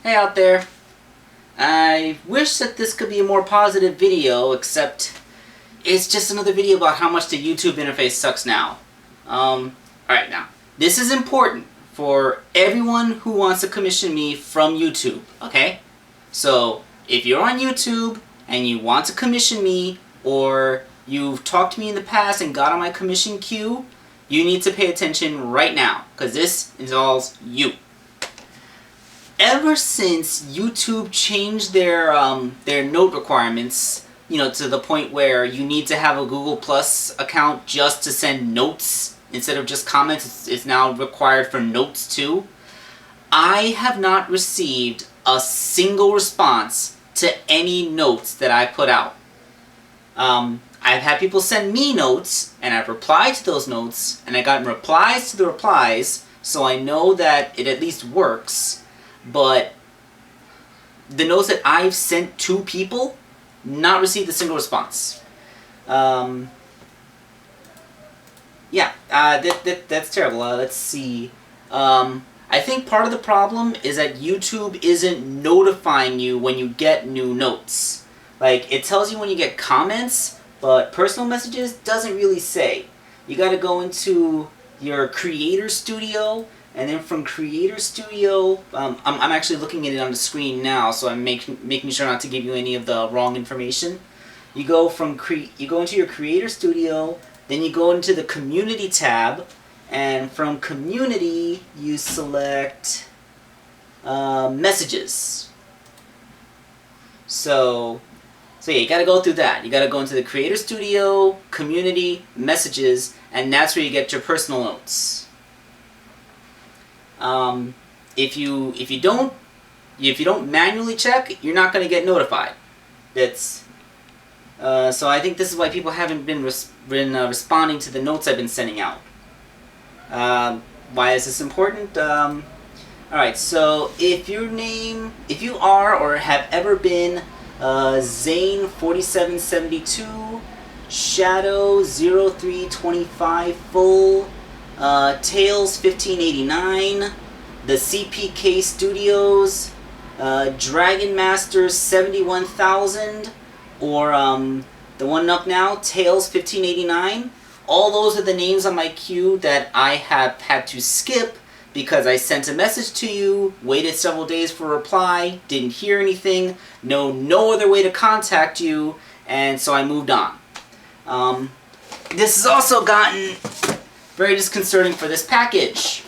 Hey out there. I wish that this could be a more positive video, except it's just another video about how much the YouTube interface sucks now. Alright now, this is important for everyone who wants to commission me from YouTube, okay? So, if you're on YouTube and you want to commission me, or you've talked to me in the past and got on my commission queue, you need to pay attention right now, because this involves you. Ever since YouTube changed their note requirements, to the point where you need to have a Google Plus account just to send notes instead of just comments, it's now required for notes too. I have not received a single response to any notes that I put out. I've had people send me notes, and I've replied to those notes, and I got replies to the replies, so I know that it at least works. But the notes that I've sent to people, not received a single response. That's terrible. Let's see. I think part of the problem is that YouTube isn't notifying you when you get new notes. Like, it tells you when you get comments, but personal messages doesn't really say. You gotta go into your Creator Studio, and then from Creator Studio, I'm actually looking at it on the screen now, so I'm making sure not to give you any of the wrong information. You go into your Creator Studio, then you go into the Community tab, and from Community you select Messages. So yeah, you gotta go through that. You gotta go into the Creator Studio, Community, Messages, and that's where you get your personal notes. If you don't manually check, you're not going to get notified. So I think this is why people haven't been responding to the notes I've been sending out. Why is this important? Alright, so if you are or have ever been Zane4772, Shadow 0325 Full, Tails 1589, the CPK Studios, Dragon Masters 71000, or the one up now, Tails 1589. All those are the names on my queue that I have had to skip because I sent a message to you, waited several days for a reply, didn't hear anything, no other way to contact you, and so I moved on. This has also gotten very disconcerting for this package.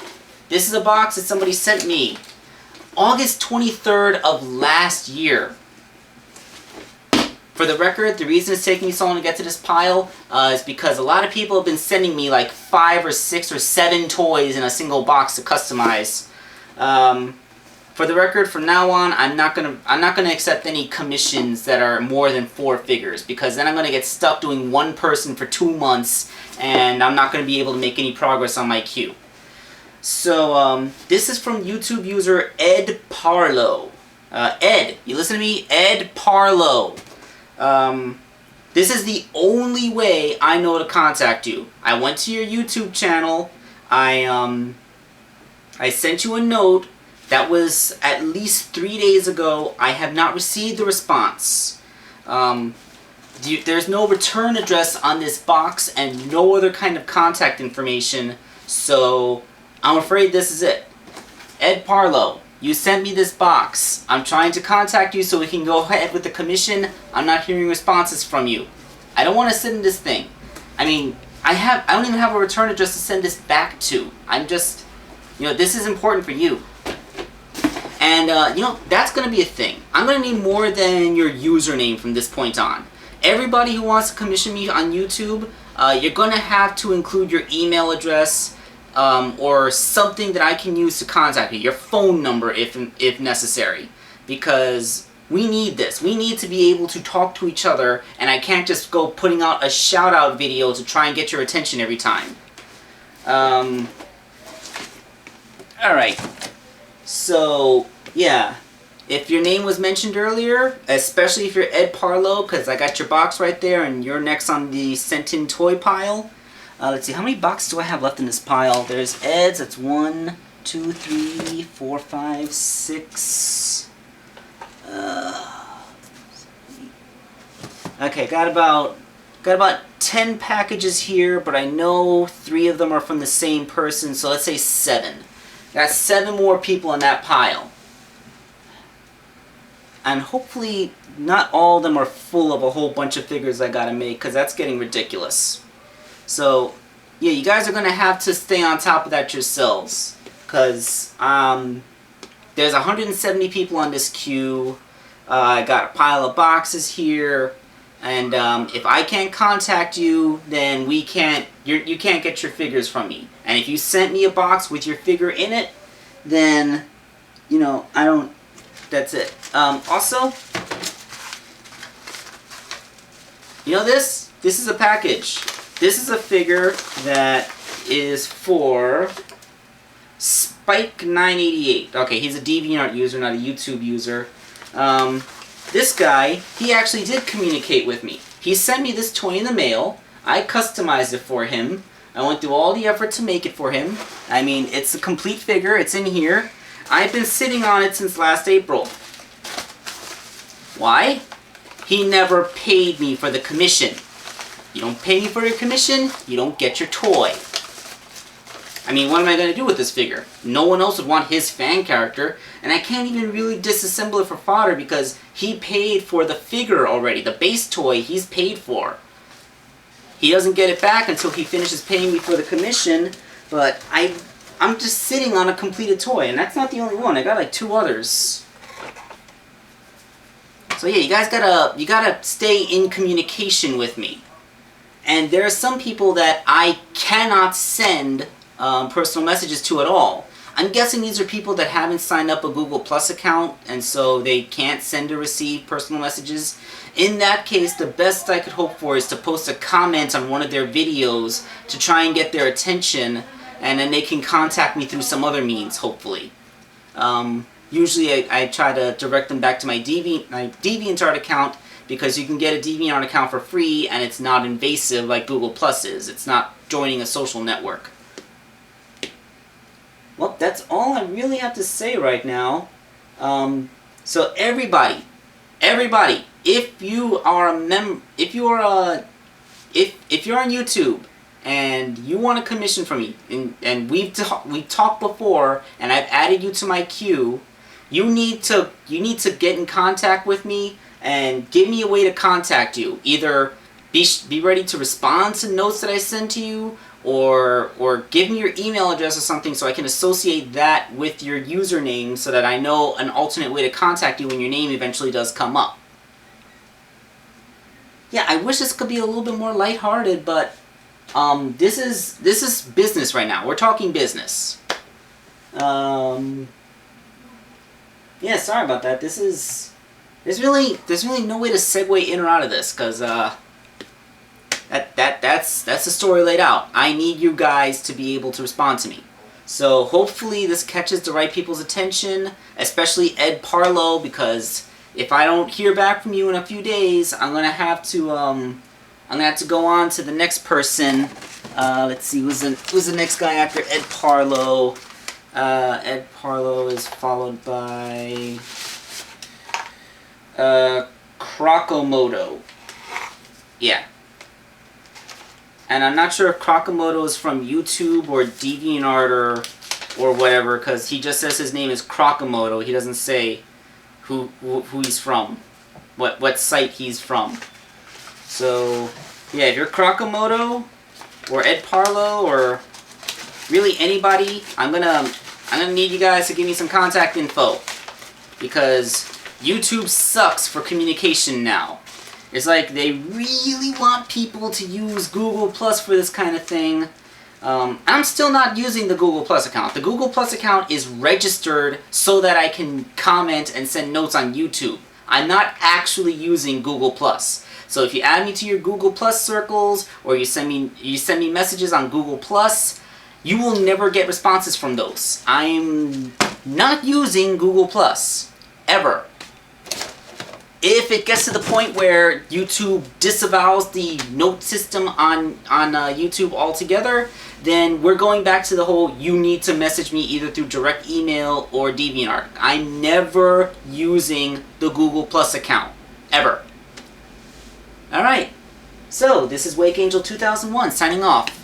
This is a box that somebody sent me August 23rd of last year. For the record, the reason it's taking me so long to get to this pile is because a lot of people have been sending me like 5 or 6 or 7 toys in a single box to customize. For the record, from now on, I'm not gonna accept any commissions that are more than 4 figures, because then I'm gonna get stuck doing one person for 2 months, and I'm not gonna be able to make any progress on my queue. So this is from YouTube user Ed Parlow. Ed, you listen to me? Ed Parlow. This is the only way I know to contact you. I went to your YouTube channel. I sent you a note. That was at least 3 days ago. I have not received a response. There's no return address on this box and no other kind of contact information, so I'm afraid this is it. Ed Parlow, you sent me this box. I'm trying to contact you so we can go ahead with the commission. I'm not hearing responses from you. I don't want to send this thing. I mean, I don't even have a return address to send this back to. I'm just, this is important for you. And, that's going to be a thing. I'm going to need more than your username from this point on. Everybody who wants to commission me on YouTube, you're going to have to include your email address, or something that I can use to contact you. Your phone number if necessary. Because we need this. We need to be able to talk to each other, and I can't just go putting out a shout-out video to try and get your attention every time. Alright. So, yeah, if your name was mentioned earlier, especially if you're Ed Parlow, because I got your box right there and you're next on the sent-in toy pile. Let's see, how many boxes do I have left in this pile? There's Ed's, that's 1, 2, 3, 4, 5, 6, Okay, got about 10 packages here, but I know 3 of them are from the same person, so let's say 7. Got 7 more people in that pile. And hopefully not all of them are full of a whole bunch of figures I gotta make, because that's getting ridiculous. So, yeah, you guys are gonna have to stay on top of that yourselves, because there's 170 people on this queue. I got a pile of boxes here. And if I can't contact you, then you can't get your figures from me. And if you sent me a box with your figure in it, then, you know, I don't, that's it. Also, you know this? This is a package. This is a figure that is for Spike988. Okay, he's a DeviantArt user, not a YouTube user. This guy, he actually did communicate with me. He sent me this toy in the mail. I customized it for him. I went through all the effort to make it for him. I mean, it's a complete figure. It's in here. I've been sitting on it since last April. Why? He never paid me for the commission. You don't pay me for your commission, you don't get your toy. I mean, what am I going to do with this figure? No one else would want his fan character, and I can't even really disassemble it for fodder because he paid for the figure already. The base toy he's paid for. He doesn't get it back until he finishes paying me for the commission, but I'm just sitting on a completed toy, and that's not the only one. I got like 2 others. So yeah, you guys gotta stay in communication with me. And there are some people that I cannot send personal messages to at all. I'm guessing these are people that haven't signed up a Google Plus account, and so they can't send or receive personal messages. In that case, the best I could hope for is to post a comment on one of their videos to try and get their attention, and then they can contact me through some other means, hopefully. Usually I try to direct them back to my DeviantArt account, because you can get a DeviantArt account for free, and it's not invasive like Google Plus is. It's not joining a social network. Well, that's all I really have to say right now. So everybody, if you are if you're on YouTube and you want a commission from me, and we've talked before, and I've added you to my queue, you need to get in contact with me and give me a way to contact you. Either be ready to respond to notes that I send to you, or give me your email address or something so I can associate that with your username so that I know an alternate way to contact you when your name eventually does come up. Yeah, I wish this could be a little bit more lighthearted, but this is business right now. We're talking business. Yeah, sorry about that. There's really no way to segue in or out of this, because that's the story laid out. I need you guys to be able to respond to me. So hopefully this catches the right people's attention, especially Ed Parlow, because if I don't hear back from you in a few days, I'm gonna have to go on to the next person. Let's see, who's the next guy after Ed Parlow? Ed Parlow is followed by Crocomoto. Yeah. And I'm not sure if Crocomoto is from YouTube or DeviantArt or whatever, because he just says his name is Crocomoto. He doesn't say who he's from, what site he's from. So yeah, if you're Crocomoto or Ed Parlow or really anybody, I'm gonna need you guys to give me some contact info, because YouTube sucks for communication now. It's like they really want people to use Google Plus for this kind of thing. I'm still not using the Google Plus account. The Google Plus account is registered so that I can comment and send notes on YouTube. I'm not actually using Google Plus. So if you add me to your Google Plus circles, or you send me messages on Google Plus, you will never get responses from those. I'm not using Google Plus ever. If it gets to the point where YouTube disavows the note system on YouTube altogether, then we're going back to the whole you need to message me either through direct email or DeviantArt. I'm never using the Google Plus account. Ever. Alright. So, this is Wake Angel 2001 signing off.